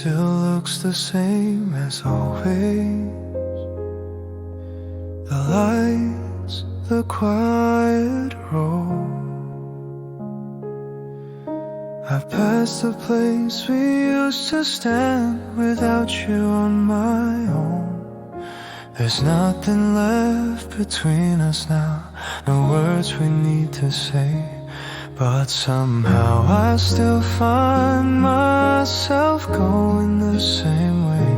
still looks the same as always. The lights, the quiet road. I've passed the place we used to stand without you on my own. There's nothing left between us now, no words we need to say. But somehow I still find myself going the same way.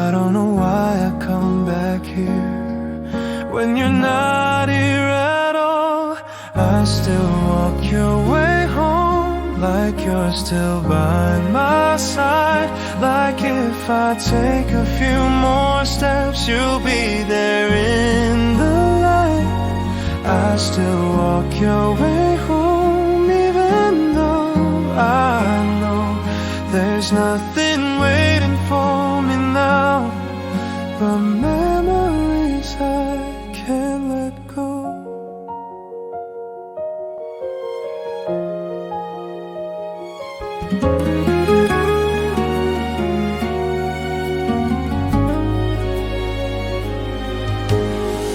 I don't know why I come back here when you're not here at all. I still walk your way home like you're still by my side. Like if I take a few more steps, you'll be there in the light. I still walk your way home, even though I know there's nothing waiting for me now but memories I can't let go.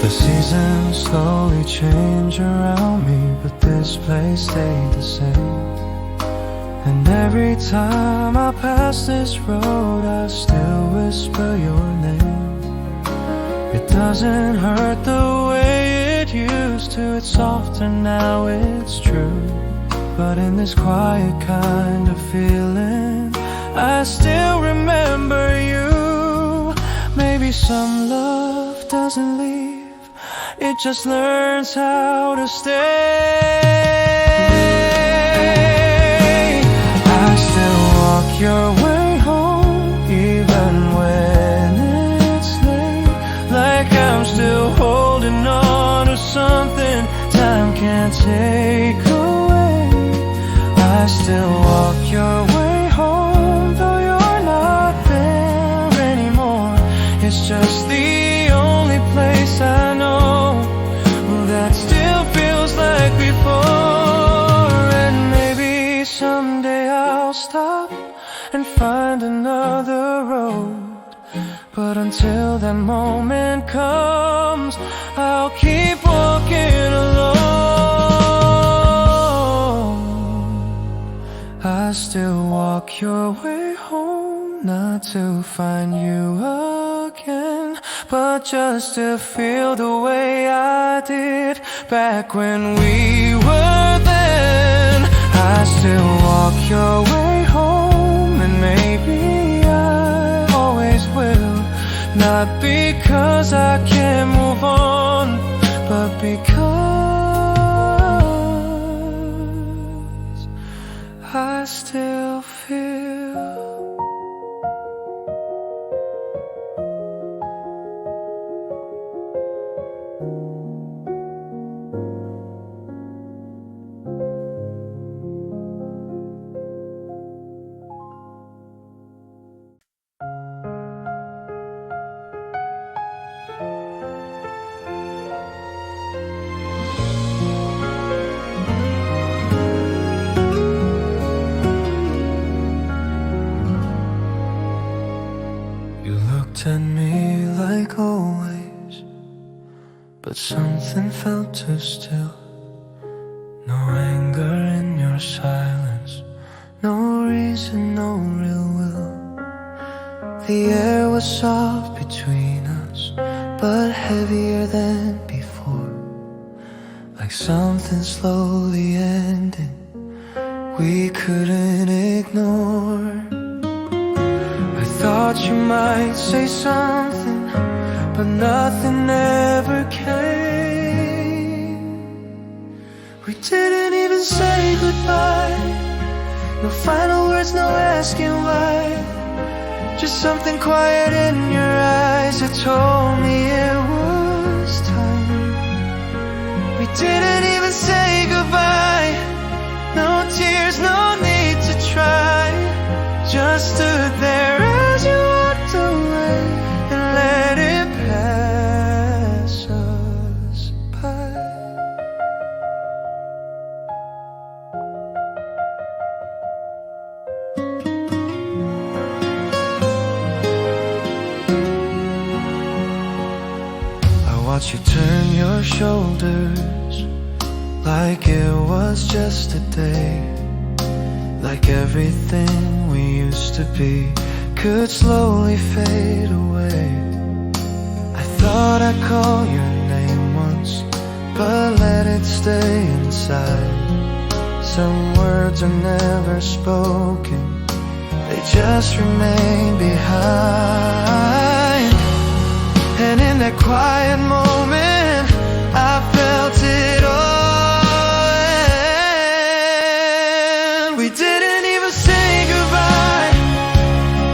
The seasons slowly change around me, but this place stayed the same. And every time I pass this road, I still whisper your name. It doesn't hurt the way it used to. It's softer now, it's true. But in this quiet kind of feeling, I still remember you. Maybe some love doesn't leave, it just learns how to stay. I still walk your way home, even when it's late. Like I'm still holding on to something time can't take away. I still walk your way home, though you're not there anymore. It's just the only place I know that still feels like before. And maybe someday I'll stop and find another road. But until that moment comes, I'll keep walking alone. I still walk your way home, not to find you again, but just to feel the way I did back when we were then. I still walk your way home, and maybe I always will. Not because I can't move on, but because I still feel. At me like always, but something felt too still. No anger in your silence, no reason, no real will. The air was soft between us, but heavier than before. Like something slowly ending, we couldn't ignore. Thought you might say something, but nothing ever came. We didn't even say goodbye, no final words, no asking why. Just something quiet in your eyes that told me it was time. We didn't even say goodbye, no tears, no need to try. Just stood there as you walked away and let it pass us by. watch you turn your shoulders like it was just a day, like everything we used to be could slowly fade away. I thought I'd call your name once, but let it stay inside. Some words are never spoken, they just remain behind. And in that quiet moment, I felt it all. And we didn't even say goodbye.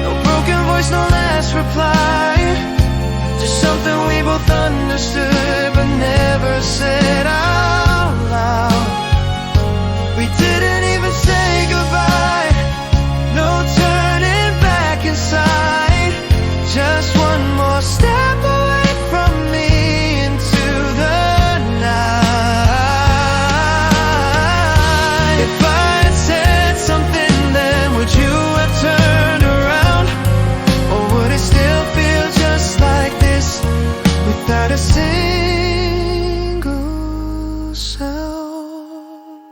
No broken voice, no last reply. Just something we both understood but never said out loud. We didn't even say goodbye. No turning back inside. Just one more step away from me into the night. If I had said something then, would you have turned around? Or would it still feel just like this without a single sound?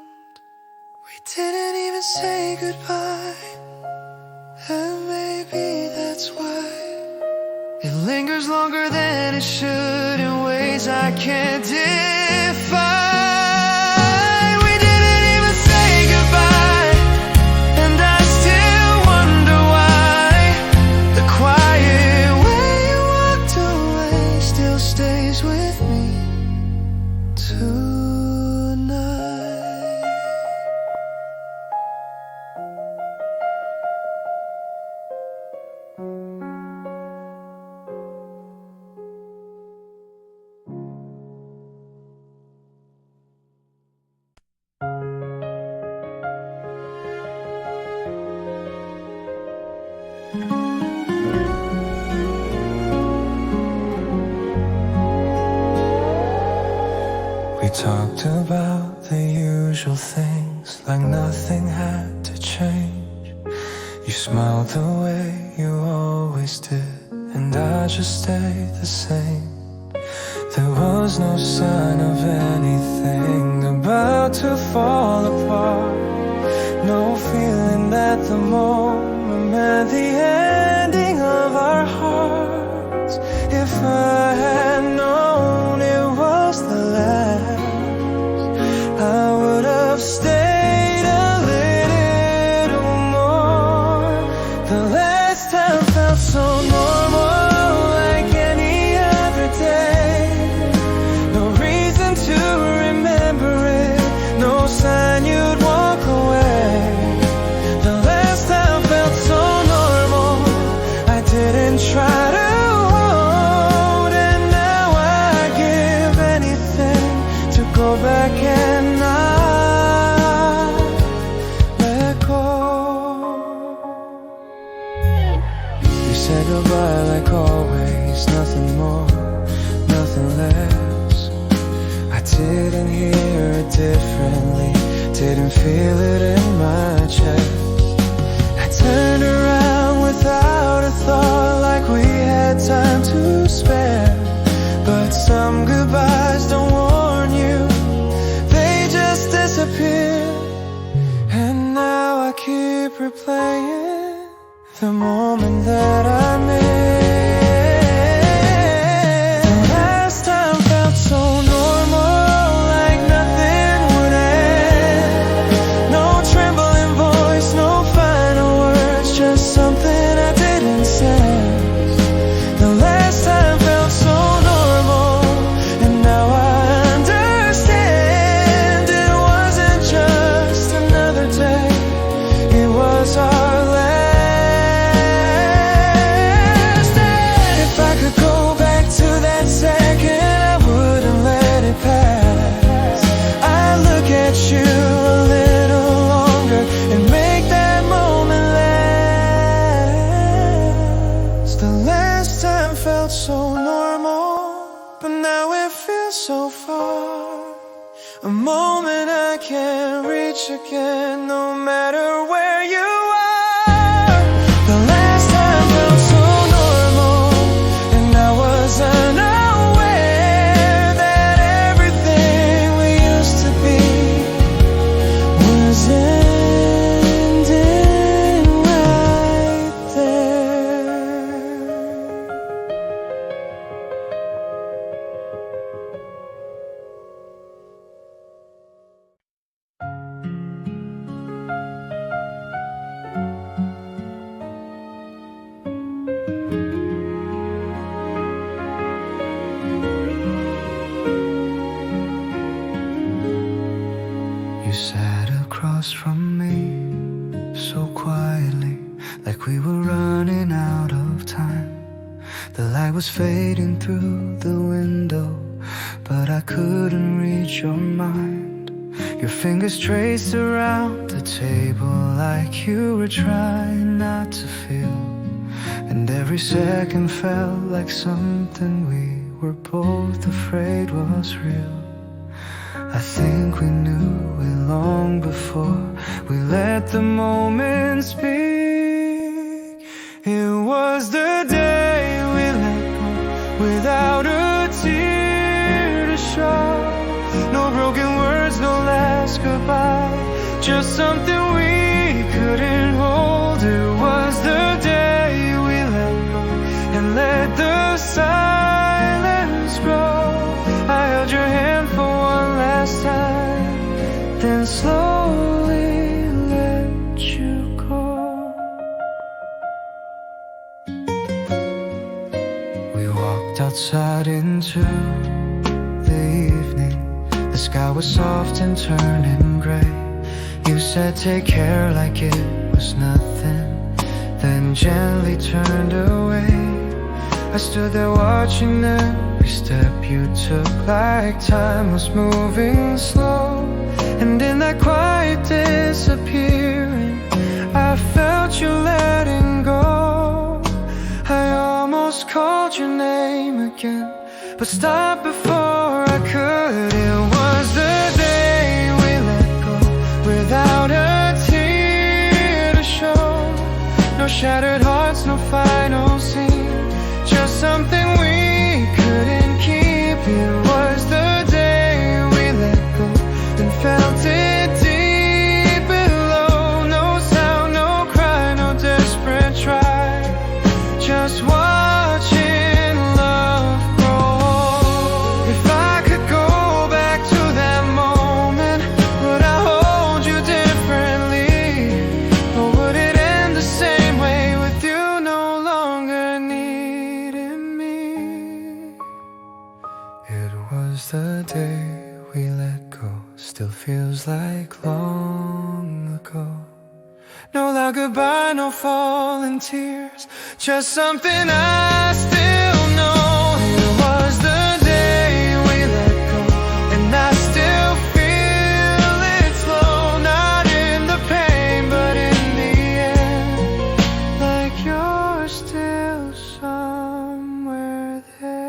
We didn't even say goodbye, and maybe that's why it lingers longer than it should in ways I can't define. We didn't even say goodbye, and I still wonder why. The quiet way you walked away still stays with me tonight. We talked about the usual things, like nothing had to change. You smiled the way you always did, and I just stayed the same. There was no sign of anything about to fall apart. No feeling that the moment meant the ending of our hearts. If I had known it was the last, I would have stayed a little more. The last time felt so normal, like any other day. No reason to remember it, no sign you'd walk away. The last time felt so normal, I didn't try to hold, and now I give anything to go back and not let go. We said goodbye like always, nothing more, nothing less. I didn't hear it differently, didn't feel it in my chest. I turned around without a thought, like we had time to spare. But some goodbyes don't warn you, they just disappear. And now I keep replaying the moment that I missed. The last time felt so normal, like nothing would end. No trembling voice, no final words, just something I didn't say. The last time felt so normal, and now I understand. It wasn't just another day, it was our last. If I could go back to that second, I wouldn't let it pass. I'd look at you a little longer and make that moment last. The last time felt so normal, but now it feels so far. A moment I can't reach again, no matter where you are. The last time felt so normal, and I was unaware. running out of time. The light was fading through the window, but I couldn't reach your mind. Your fingers traced around the table like you were trying not to feel. And every second felt like something we were both afraid was real. I think we knew it long before we let the moment speak. It was the day we let go without a tear to show. No broken words, no last goodbye, just something we couldn't hold. It was the day we let go and let the silence grow. I held your hand for one last time, then slowly let you go. We walked outside into the evening. The sky was soft and turning gray. You said take care like it was nothing, then gently turned away. I stood there watching every step you took, like time was moving slow. And in that quiet disappearing, I felt you letting go. I almost called your name again, but stopped before I could. It was the day we let go without a tear to show. No shattered hearts, no final scene, just something we couldn't keep. It was the day we let go and felt it deep below. No sound, no cry, no desperate try, just watching love grow. If I could go back to that moment, would I hold you differently? Or would it end the same way with you no longer needing me? It was the day we let go, still feels like long ago. No loud goodbye, no falling tears, just something I still know. It was the day we let go, and I still feel it slow. Not in the pain, but in the end, like you're still somewhere there.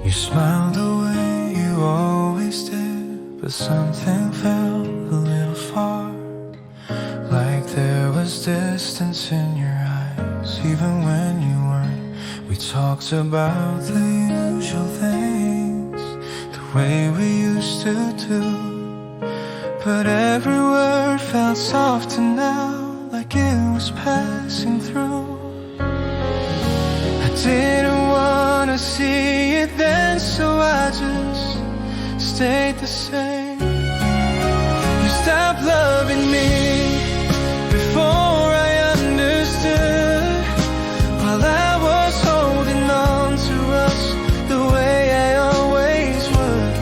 You smiled the way you always did, but something felt a little far, like there was distance in your eyes, even when you weren't. We talked about the usual things, the way we used to do, but every word felt softer now, like it was passing through. I didn't wanna see it then, so I just stayed the same. You stopped loving me before I understood, while I was holding on to us the way I always would.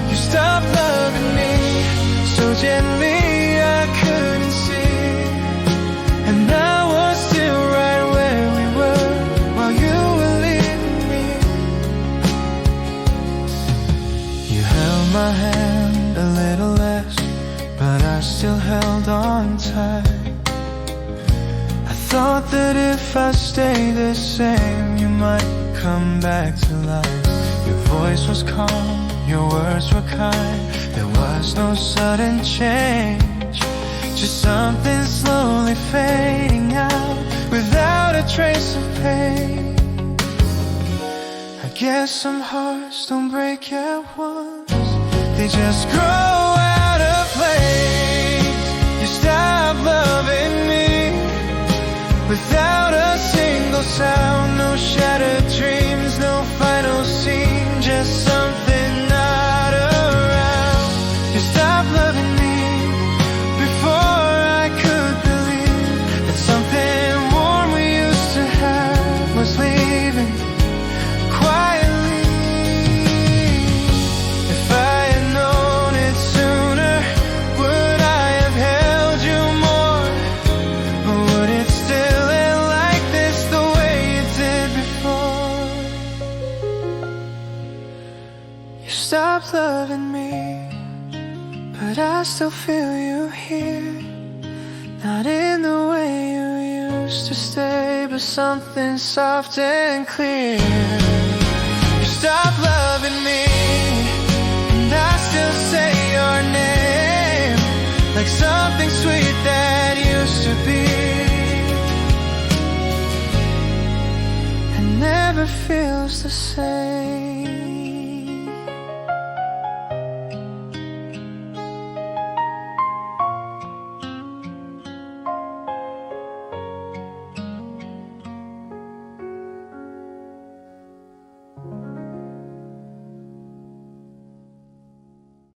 You stopped loving me so gently I couldn't see, and I was still right where we were while you were leaving me. You held my hand a little less, but I still held on tight. I thought that if I stay the same, you might come back to life. Your voice was calm, your words were kind. There was no sudden change, just something slowly fading out without a trace of pain. I guess some hearts don't break at once, they just grow out of place. You stopped loving me without a single sound, no shattered dreams, no final scene, just something not around. You stopped stopped loving me before I could believe that something warm we used to have was leaving quietly. If I had known it sooner, would I have held you more? Or would it still end like this the way it did before? You stopped loving me, but I still feel you here. Not in the way you used to stay, but something soft and clear. You stopped loving me, and I still say your name like something sweet that used to be, and never feels the same.